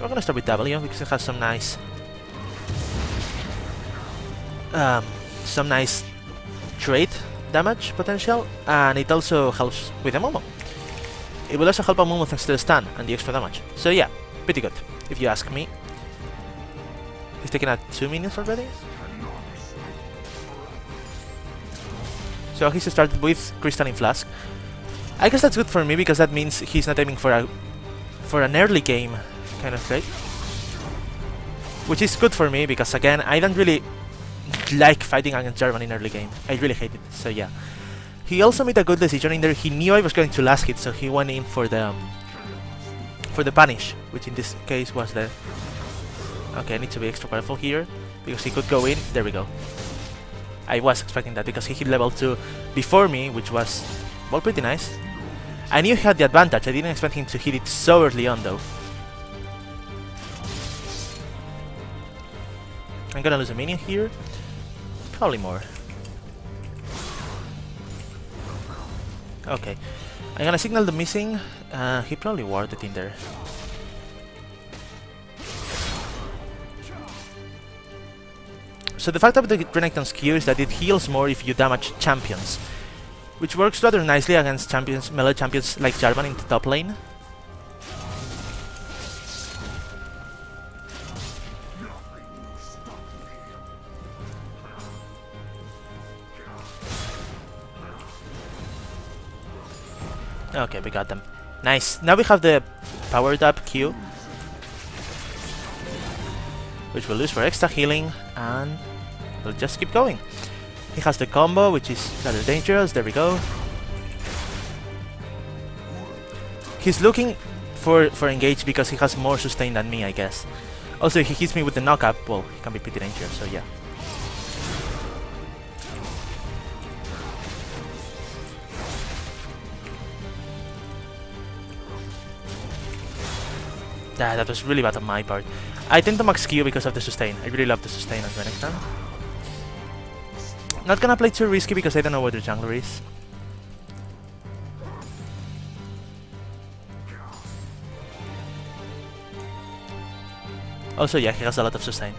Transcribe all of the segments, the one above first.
We're gonna start with W because it has some nice trade damage potential, and it also helps with a Momo. It will also help a Momo thanks to the stun and the extra damage. So yeah, pretty good, if you ask me. He's taking out 2 minions already. So he's started with Crystalline Flask. I guess that's good for me because that means he's not aiming for an early game kind of play. Which is good for me because again, I don't really like fighting against Jarvan in early game. I really hate it, so yeah. He also made a good decision in there. He knew I was going to last hit, so he went in for the punish, which in this case was the... Okay, I need to be extra careful here, because he could go in. There we go. I was expecting that, because he hit level 2 before me, which was, well, pretty nice. I knew he had the advantage. I didn't expect him to hit it so early on, though. I'm gonna lose a minion here. Probably more. Okay. I'm gonna signal the missing. He probably warded in there. So the fact of the Renekton's Q is that it heals more if you damage champions, which works rather nicely against champions, melee champions like Jarvan in the top lane. Okay, we got them. Nice. Now we have the powered up Q, which we'll use for extra healing, and we'll just keep going. He has the combo, which is rather dangerous. There we go. He's looking for engage because he has more sustain than me, I guess. Also, if he hits me with the knockup, well, he can be pretty dangerous, so yeah. That was really bad on my part. I tend to max Q because of the sustain. I really love the sustain on Renekton. Not gonna play too risky because I don't know where the jungler is. Also, yeah, he has a lot of sustain.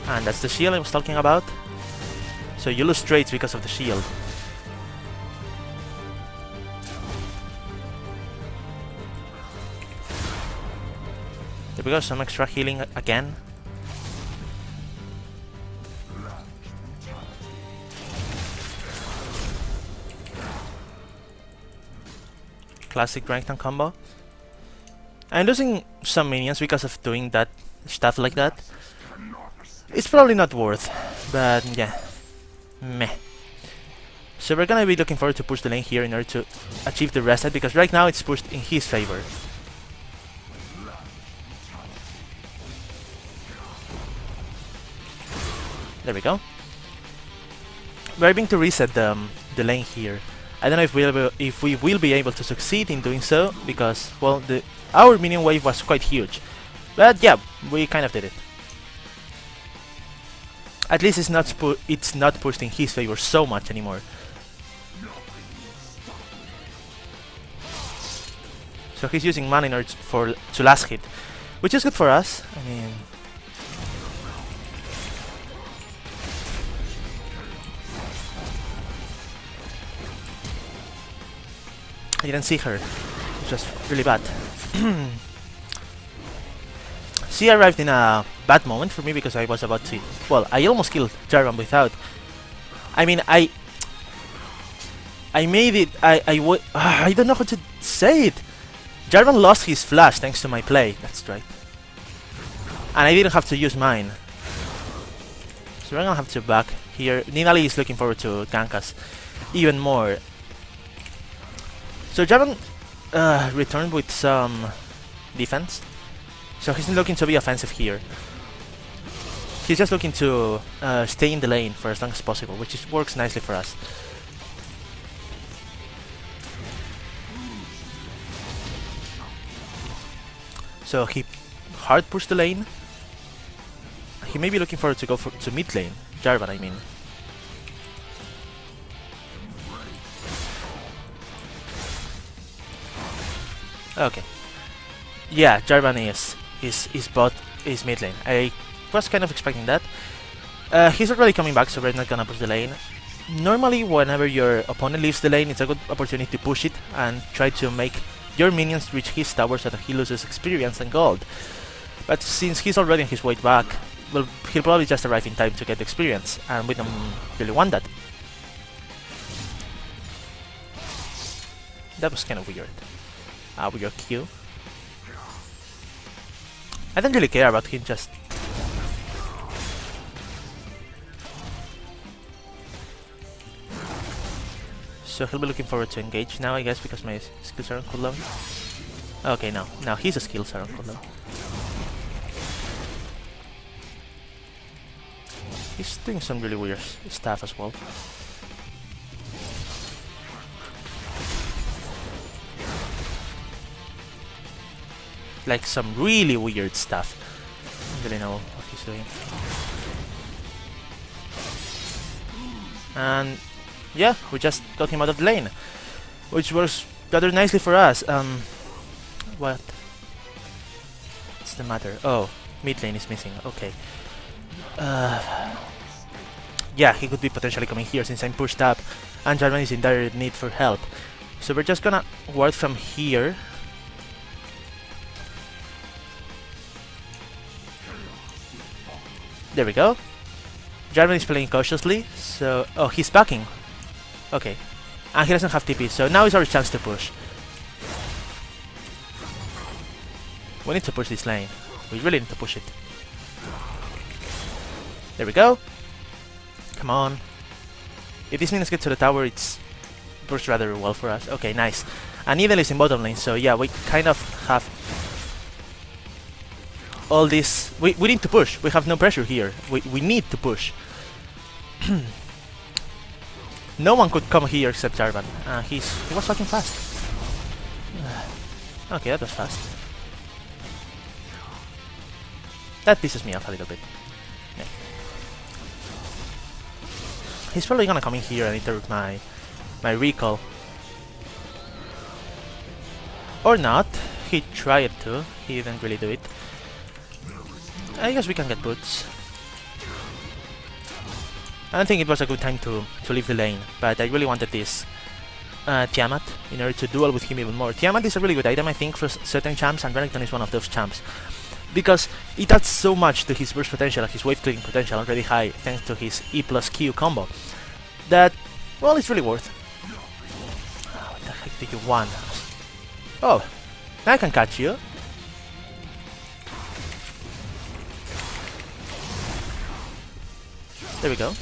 And that's the shield I was talking about. So you lose traits because of the shield. There we go, some extra healing again. Classic Renekton combo. I'm losing some minions because of doing that stuff like that. It's probably not worth, but yeah. Meh. So we're gonna be looking forward to push the lane here in order to achieve the reset, because right now it's pushed in his favor. There we go. We're aiming to reset the lane here. I don't know if we will be able to succeed in doing so, because, well, our minion wave was quite huge. But yeah, we kind of did it. At least it's not pushed in his favor so much anymore. So he's using mana in order to last hit, which is good for us. I mean, I didn't see her. It's just really bad. She arrived in a bad moment for me because I was about to... Well, I almost killed Jarvan without... I mean, I made it... I don't know how to say it. Jarvan lost his flash thanks to my play. That's right. And I didn't have to use mine. So we're gonna have to back here. Ninali is looking forward to gank us even more. So Jarvan returned with some defense. So he's not looking to be offensive here. He's just looking to stay in the lane for as long as possible, which works nicely for us. So he hard pushed the lane. He may be looking forward to go to mid lane. Jarvan, I mean. Okay. Yeah, Jarvan is bot is mid lane. I was kind of expecting that. He's already coming back, so we're not gonna push the lane. Normally, whenever your opponent leaves the lane, it's a good opportunity to push it and try to make your minions reach his tower so that he loses experience and gold. But since he's already on his way back, well, he'll probably just arrive in time to get the experience, and we don't really want that. That was kind of weird. With your Q. I don't really care about him, just... So he'll be looking forward to engage now, I guess, because my skills are on cooldown. Okay, no. Now his skills are on cooldown. He's doing some really weird stuff as well. Like some really weird stuff. I don't really know what he's doing. And yeah, we just got him out of the lane, which works rather nicely for us. What? What's the matter? Oh, mid lane is missing. Okay. Yeah, he could be potentially coming here since I'm pushed up, and Jarvan is in dire need for help. So we're just gonna ward from here. There we go. Jarvan is playing cautiously, so... Oh, he's backing. Okay. And he doesn't have TP, so now is our chance to push. We need to push this lane. We really need to push it. There we go. Come on. If these minions get to the tower, it's works rather well for us. Okay, nice. And Needle is in bottom lane, so yeah, we kind of have all this. We need to push. We have no pressure here. We need to push. No one could come here except Jarvan. He was fucking fast. Okay, that was fast. That pisses me off a little bit. Yeah. He's probably gonna come in here and interrupt my recall. Or not. He tried to. He didn't really do it. I guess we can get boots. I don't think it was a good time to leave the lane, but I really wanted this Tiamat in order to duel with him even more. Tiamat is a really good item, I think, for certain champs, and Renekton is one of those champs. Because it adds so much to his burst potential and his wave clearing potential already high, thanks to his E plus Q combo, that, well, it's really worth. Oh, what the heck did you want? Oh, now I can catch you. There we go.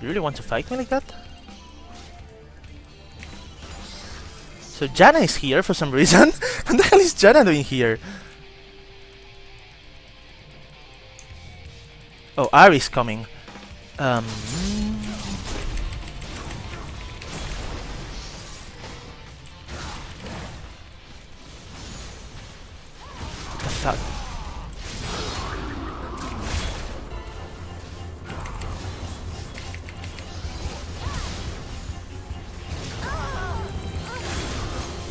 You really want to fight me like that? So Janna is here for some reason? What the hell is Janna doing here? Oh, Ahri's coming. The fuck?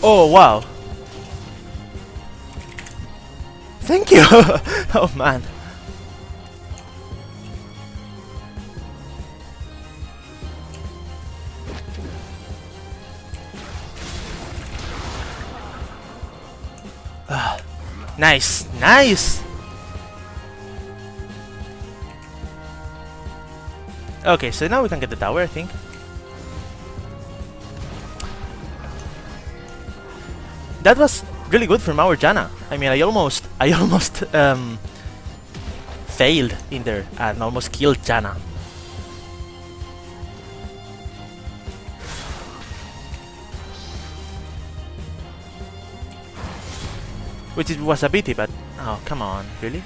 Oh, wow. Thank you! Oh, man. Nice, nice! Okay, so now we can get the tower, I think. That was really good from our Janna. I mean, I almost failed in there and almost killed Janna. Which was a pity, but oh, come on, really?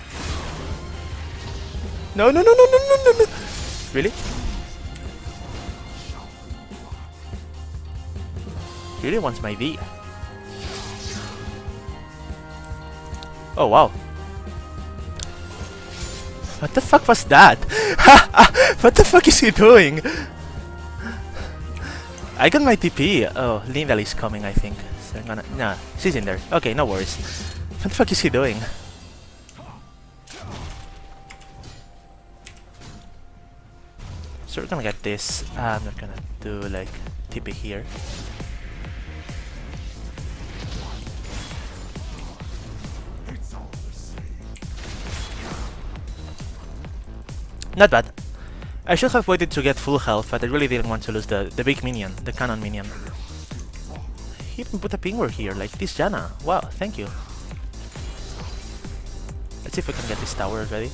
No, no, no, no, no, no, no, no! Really? Really wants my V. Oh, wow. What the fuck was that? What the fuck is he doing? I got my TP. Oh, Lindal is coming, I think. So I'm gonna... Nah, she's in there. Okay, no worries. What the fuck is he doing? So we're gonna get this. I'm not gonna do like TP here. Not bad. I should have waited to get full health, but I really didn't want to lose the big minion, the cannon minion. He even put a ping ward here, like this Janna. Wow, thank you. Let's see if we can get this tower already.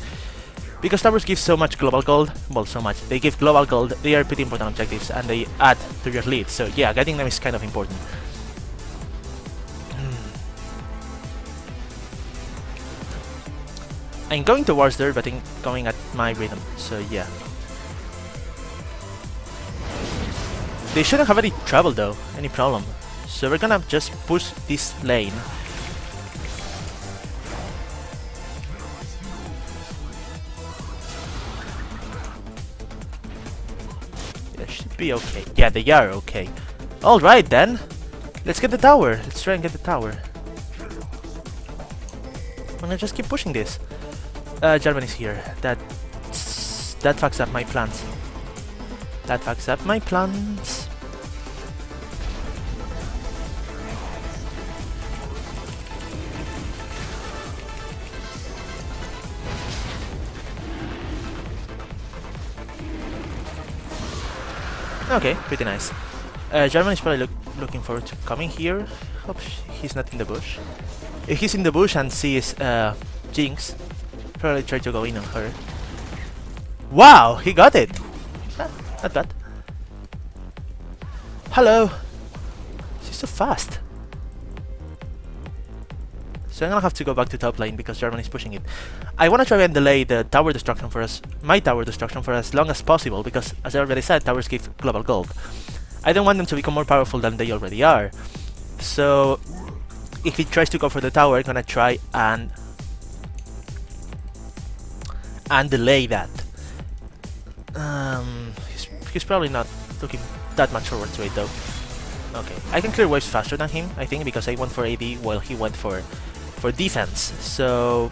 Because towers give so much global gold, well, so much. They give global gold, they are pretty important objectives, and they add to your lead. So yeah, getting them is kind of important. I'm going towards there, but I'm going at my rhythm, so yeah. They shouldn't have any trouble though, any problem. So we're gonna just push this lane. They should be okay. Yeah, they are okay. Alright then. Let's get the tower. Let's try and get the tower. I'm gonna just keep pushing this. Jarvan is here. That fucks up my plans. That fucks up my plans. Okay, pretty nice. Jarvan is probably looking forward to coming here. Hope he's not in the bush. If he's in the bush and sees Jinx, probably try to go in on her. Wow, he got it! Not bad. Hello! She's so fast. So I'm gonna have to go back to top lane because Jarvan is pushing it. I wanna try and delay the tower destruction for us, my tower destruction for as long as possible because, as I already said, towers give global gold. I don't want them to become more powerful than they already are. So if he tries to go for the tower, I'm gonna try and delay that. He's probably not looking that much forward to it though. Okay, I can clear waves faster than him, I think, because I went for AD while he went for defense. So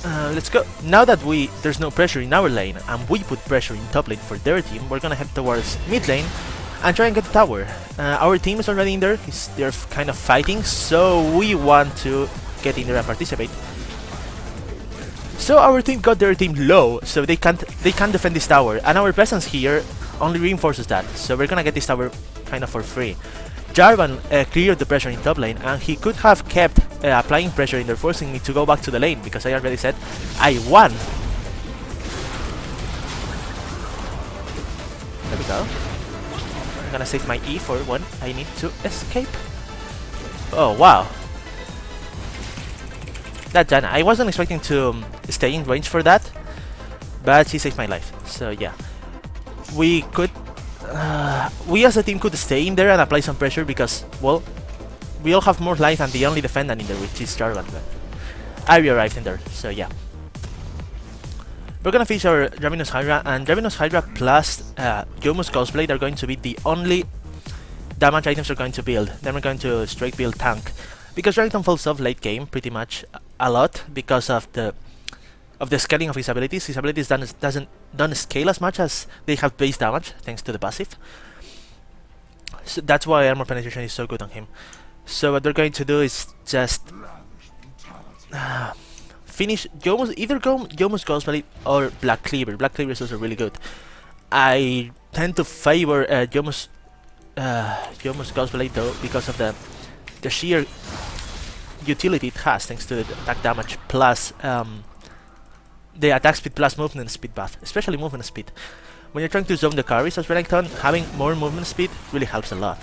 let's go. Now that there's no pressure in our lane and we put pressure in top lane for their team, we're gonna head towards mid lane and try and get the tower. Our team is already in there. They're kind of fighting, so we want to get in there and participate. So our team got their team low, so they can't defend this tower, and our presence here only reinforces that. So we're gonna get this tower kind of for free. Jarvan cleared the pressure in top lane, and he could have kept applying pressure in there, forcing me to go back to the lane because I already said I won. There we go. I'm gonna save my E for when I need to escape. Oh wow. That Janna, I wasn't expecting to stay in range for that, but she saved my life. So yeah, we as a team could stay in there and apply some pressure because, well, we all have more life than the only defendant in there, which is Jarvan. I arrived in there, so yeah. We're gonna finish our Ravenous Hydra, and Ravenous Hydra plus Youmuu's Ghostblade are going to be the only damage items we're going to build. Then we're going to straight build tank. Because Renekton falls off late game pretty much a lot because of the scaling of his abilities. His abilities don't scale as much as they have base damage thanks to the passive. So that's why armor penetration is so good on him. So what they're going to do is just finish either Youmuu's Ghostblade or Black Cleaver. Black Cleaver is also really good. I tend to favor Youmuu's Ghostblade though because of the sheer utility it has thanks to the attack damage plus the attack speed plus movement speed buff, especially movement speed. When you're trying to zone the carries as Renekton, having more movement speed really helps a lot.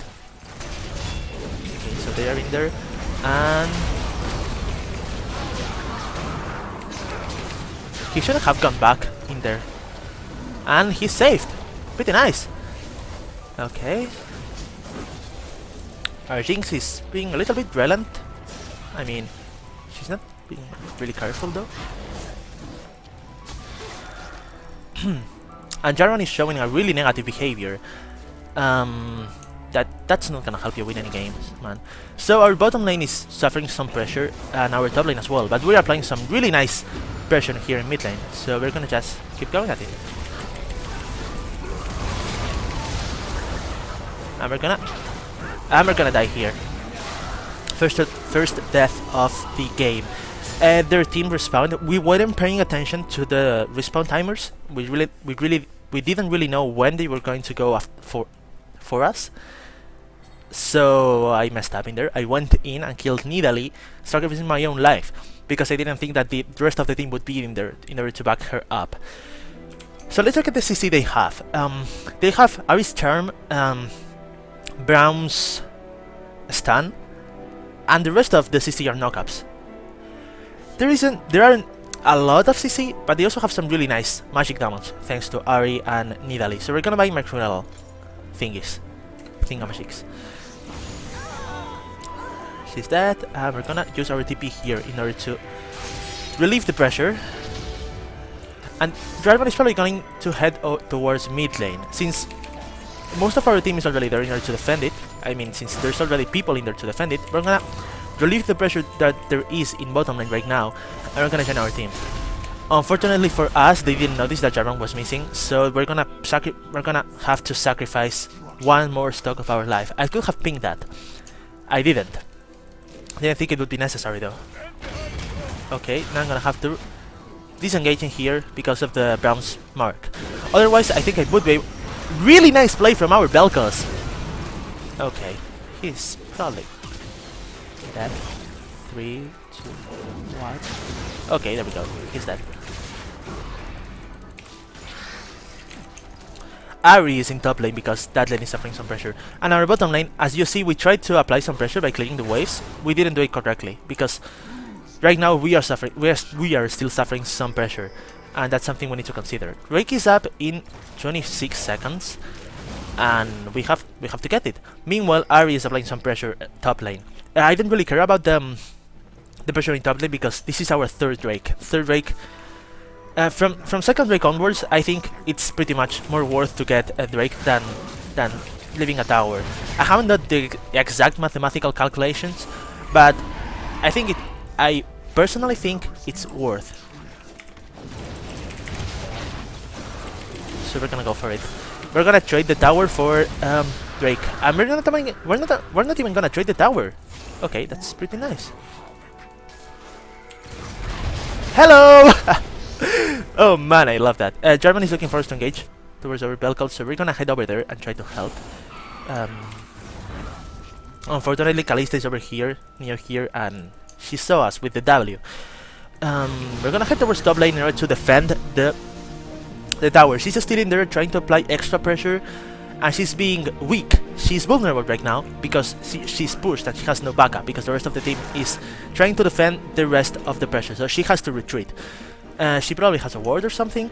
Okay, so they are in there, and he shouldn't have gone back in there, and he's saved. Pretty nice. Okay. Our Jinx is being a little bit relevant. I mean, she's not being really careful though. And Jarvan is showing a really negative behavior. That's not gonna help you win any games, man. So our bottom lane is suffering some pressure, and our top lane as well. But we're applying some really nice pressure here in mid lane. So we're gonna just keep going at it. And we're gonna die here. First death of the game. Their team respawned. We weren't paying attention to the respawn timers. We didn't really know when they were going to go for us. So I messed up in there. I went in and killed Nidalee, sacrificing my own life because I didn't think that the rest of the team would be in there in order to back her up. So let's look at the CC they have. They have Aris Charm, Braum's Stun, and the rest of the CC are knockups. There aren't a lot of CC, but they also have some really nice magic damage thanks to Ahri and Nidalee. So we're gonna buy Mercurial thingamagigs. She's dead, and we're gonna use our TP here in order to relieve the pressure. And Jarvan is probably going to head towards mid lane, since most of our team is already there in order to defend it. I mean, since there's already people in there to defend it, we're gonna relieve the pressure that there is in bottom lane right now, and we're gonna join our team. Unfortunately for us, they didn't notice that Jarvan was missing, so we're gonna have to sacrifice one more stock of our life. I could have pinged that. I didn't. Didn't think it would be necessary though. Okay, now I'm gonna have to disengage in here because of the Braum's mark. Otherwise, I think it would be really nice play from our Vel'Koz. Okay, he's probably dead. 3, 2, 1. Okay, there we go. He's dead. Ahri is in top lane because that lane is suffering some pressure. And our bottom lane, as you see, we tried to apply some pressure by clearing the waves. We didn't do it correctly because right now we are suffering. We are still suffering some pressure, and that's something we need to consider. Drake is up in 26 seconds, and we have to get it. Meanwhile, Ahri is applying some pressure top lane. I don't really care about the pressure in top lane because this is our third Drake. From second Drake onwards, I think it's pretty much more worth to get a Drake than leaving a tower. I haven't done the exact mathematical calculations, but I personally think it's worth. So we're gonna go for it. We're gonna trade the tower for Drake, and we're not even gonna trade the tower. Okay, that's pretty nice. Hello. Oh man, I love that. Jarvan is looking for us to engage towards our Vel'Koz, so we're gonna head over there and try to help. Unfortunately, Kalista is over here, near here, and she saw us with the W. We're gonna head towards top lane in order to defend the tower. She's still in there trying to apply extra pressure, and she's being weak. She's vulnerable right now because she's pushed and she has no backup because the rest of the team is trying to defend the rest of the pressure, so she has to retreat. She probably has a ward or something,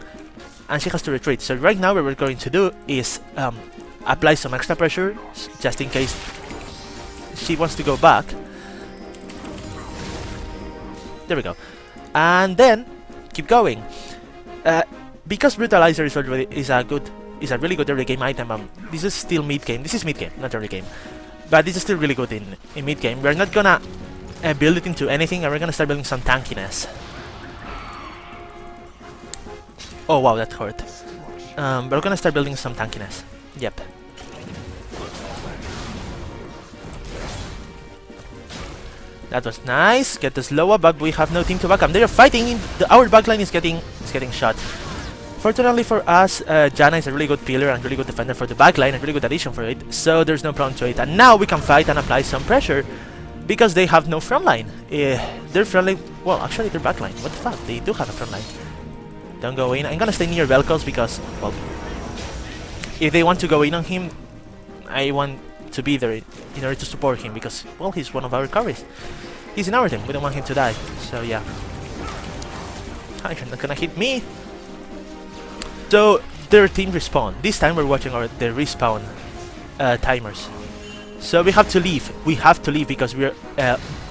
and she has to retreat. So right now what we're going to do is apply some extra pressure, just in case she wants to go back. There we go. And then keep going. Because Brutalizer is a really good early game item. This is still mid game. This is mid game, not early game. But this is still really good in mid game. We're not gonna build it into anything, and we're gonna start building some tankiness. Oh wow, that hurt. We're gonna start building some tankiness. Yep. That was nice. Get the slow up, but we have no team to back up. They are fighting. Our backline is getting shot. Fortunately for us, Janna is a really good pillar and really good defender for the backline, and really good addition for it. So there's no problem to it. And now we can fight and apply some pressure because they have no frontline. Their frontline, well, actually their backline. What the fuck? They do have a frontline. Don't go in. I'm gonna stay near Vel'Koz because, well, if they want to go in on him, I want to be there in order to support him because, well, he's one of our carries. He's in our team. We don't want him to die. So yeah. You're not gonna hit me. So their team respawn. This time we're watching the respawn timers. So we have to leave. We have to leave because we're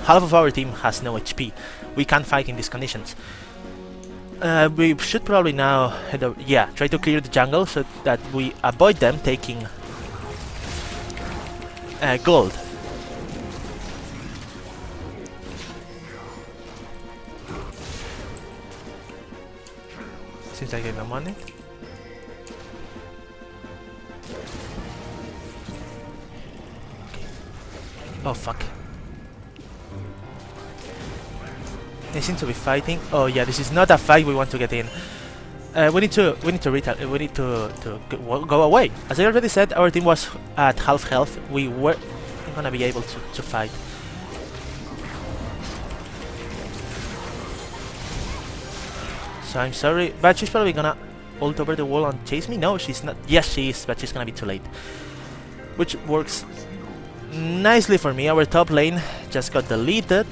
half of our team has no HP. We can't fight in these conditions. We should probably now head over, yeah, try to clear the jungle so that we avoid them taking gold. Seems like I have no money. Oh fuck. They seem to be fighting. Oh yeah, this is not a fight we want to get in. We need to go away. As I already said, our team was at half health. We were gonna be able to fight. So I'm sorry, but she's probably gonna ult over the wall and chase me. No, she's not. Yes, she is, but she's gonna be too late. Which works nicely for me. Our top lane just got deleted.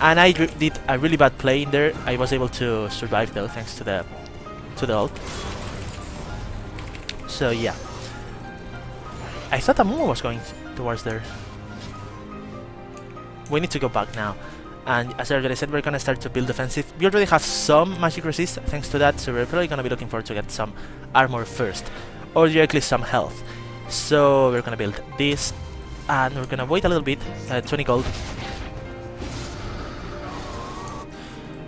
And I did a really bad play in there. I was able to survive though, thanks to the ult. So yeah. I thought a Mumu was going towards there. We need to go back now. And as I already said, we're gonna start to build defensive. We already have some magic resist thanks to that, so we're probably gonna be looking forward to get some armor first. Or directly some health. So we're gonna build this. And we're gonna wait a little bit, 20 gold.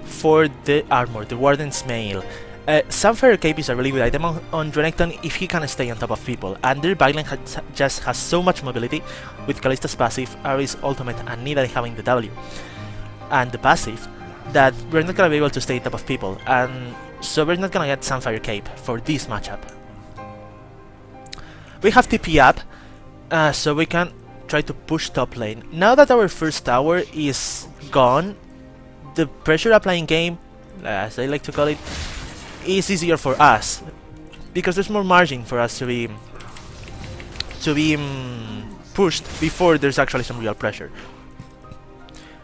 For the armor, the Warden's Mail. Sunfire Cape is a really good item on Renekton if he can stay on top of people, and their backline just has so much mobility with Kallista's passive, Ahri's ultimate, and Nidali having the W and the passive, that we're not gonna be able to stay on top of people, and so we're not gonna get Sunfire Cape for this matchup. We have TP up, so we can try to push top lane. Now that our first tower is gone, the pressure applying game, as I like to call it, is easier for us because there's more margin for us to be pushed before there's actually some real pressure.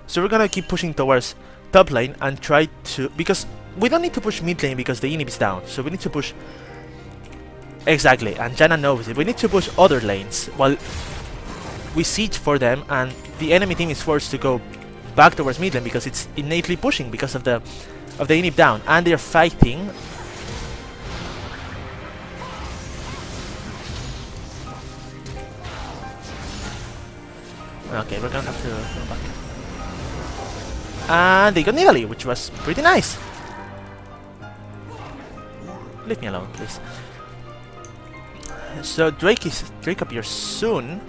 So we're gonna keep pushing towards top lane and try to, because we don't need to push mid lane because the inhib is down, so we need to push exactly, and Janna knows it. We need to push other lanes while we siege for them, and the enemy team is forced to go back towards mid lane because it's innately pushing because of the inhib down, and they're fighting. Okay, we're gonna have to go back. And they got Nidali, which was pretty nice. Leave me alone, please. So Drake appears soon.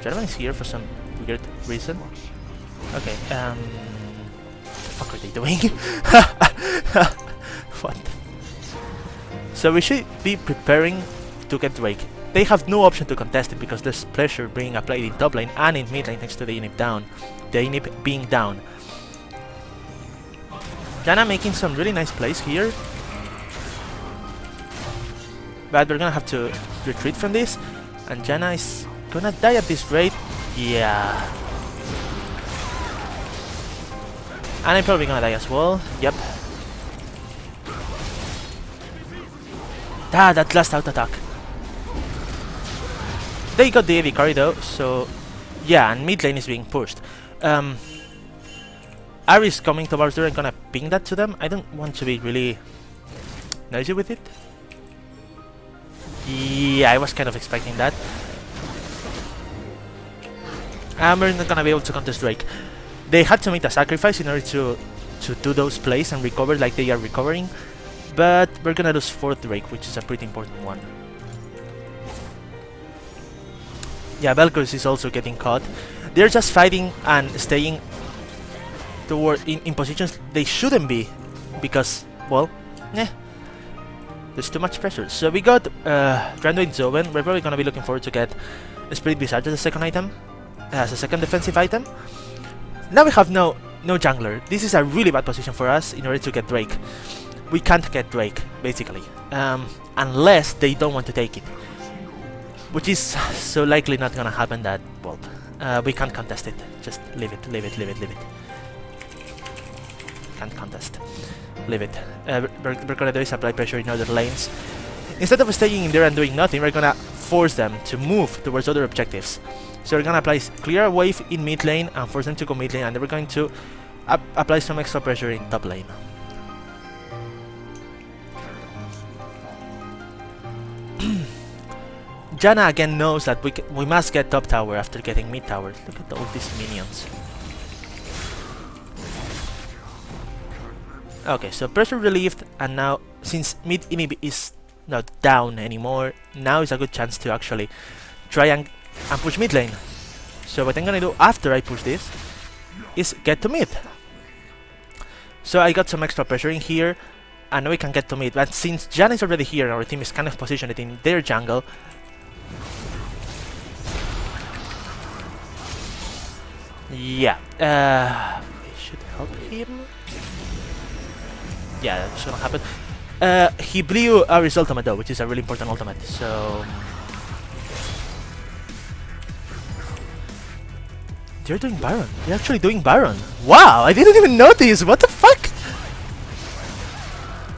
Jarvan is here for some weird reason. Okay, what the fuck are they doing? What? So we should be preparing to get Drake. They have no option to contest it because there's pressure being applied in top lane and in mid lane thanks to the inhib down. The inhib being down. Janna making some really nice plays here. But we're gonna have to retreat from this. And Janna is gonna die at this rate. Yeah. And I'm probably gonna die as well. Yep. Ah, that last out attack. They got the AV carry though, so yeah, and mid lane is being pushed. Ahri is coming towards there and gonna ping that to them. I don't want to be really noisy with it. Yeah, I was kind of expecting that. And we're not gonna be able to contest Drake. They had to make a sacrifice in order to do those plays and recover like they are recovering. But we're gonna lose 4th Drake, which is a pretty important one. Yeah, Vel'Koz is also getting caught. They're just fighting and staying in positions they shouldn't be because, well, there's too much pressure. So we got Granduin Zoven. We're probably gonna be looking forward to get Spirit Visage as a second item, as a second defensive item. Now we have no jungler. This is a really bad position for us in order to get Drake. We can't get Drake, basically, unless they don't want to take it. Which is so likely not gonna happen that, well, we can't contest it. Just leave it. Can't contest. leave it. We're gonna do is apply pressure in other lanes. Instead of staying in there and doing nothing, we're gonna force them to move towards other objectives. So we're gonna apply clear a wave in mid lane and force them to go mid lane, and then we're going to apply some extra pressure in top lane. Janna again knows that we must get top tower after getting mid tower. Look at all these minions. Okay, so pressure relieved, and now since mid inhib is not down anymore, now is a good chance to actually try and push mid lane. So what I'm gonna do after I push this is get to mid. So I got some extra pressure in here, and now we can get to mid. But since Janna is already here and our team is kind of positioned in their jungle, yeah, we should help him. Yeah, that's gonna happen. He blew Ari's ultimate though, which is a really important ultimate, so... They're doing Baron. They're actually doing Baron. Wow, I didn't even notice! What the fuck?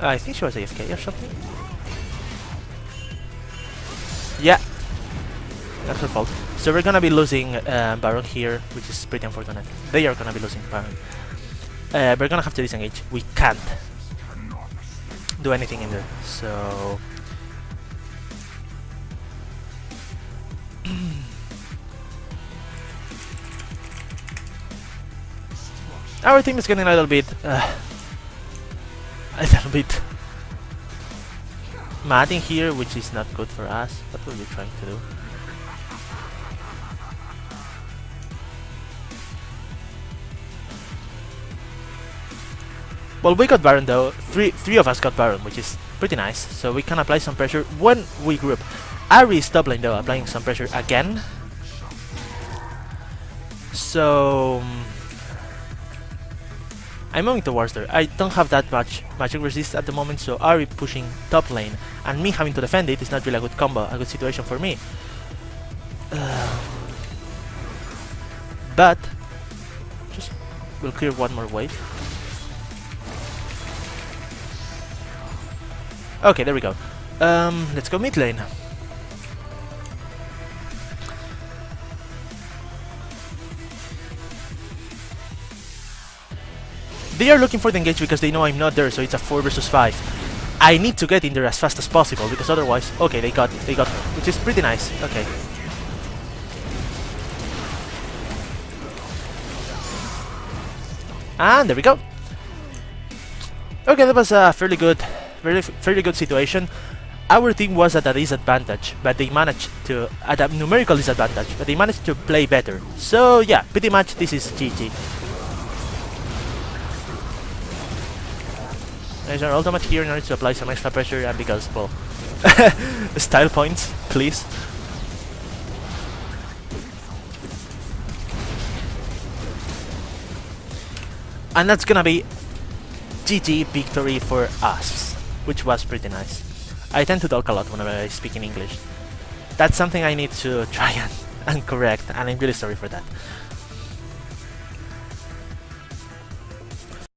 I think she was AFK or something. Yeah. That's her fault. So we're gonna be losing Baron here, which is pretty unfortunate. They are gonna be losing Baron. We're gonna have to disengage. We can't do anything in there, so... Our team is getting a little bit mad in here, which is not good for us. What were we trying to do? Well, we got Baron though. Three of us got Baron, which is pretty nice. So we can apply some pressure when we group. Ari is top lane though, applying some pressure again. So I'm moving towards there. I don't have that much magic resist at the moment, so Ari pushing top lane and me having to defend it is not really a good combo, a good situation for me. But just we'll clear one more wave. Okay, there we go. Let's go mid lane. They are looking for the engage because they know I'm not there, so it's a 4 versus 5. I need to get in there as fast as possible because otherwise... Okay, they got which is pretty nice. Okay. And there we go. Okay, that was a fairly good situation. Our team was at a disadvantage, but they managed to... at a numerical disadvantage, but they managed to play better. So yeah, pretty much this is GG. There's our ultimate here in order to apply some extra pressure, and because, well... style points, please. And that's gonna be GG victory for us, which was pretty nice. I tend to talk a lot whenever I speak in English. That's something I need to try and correct, and I'm really sorry for that.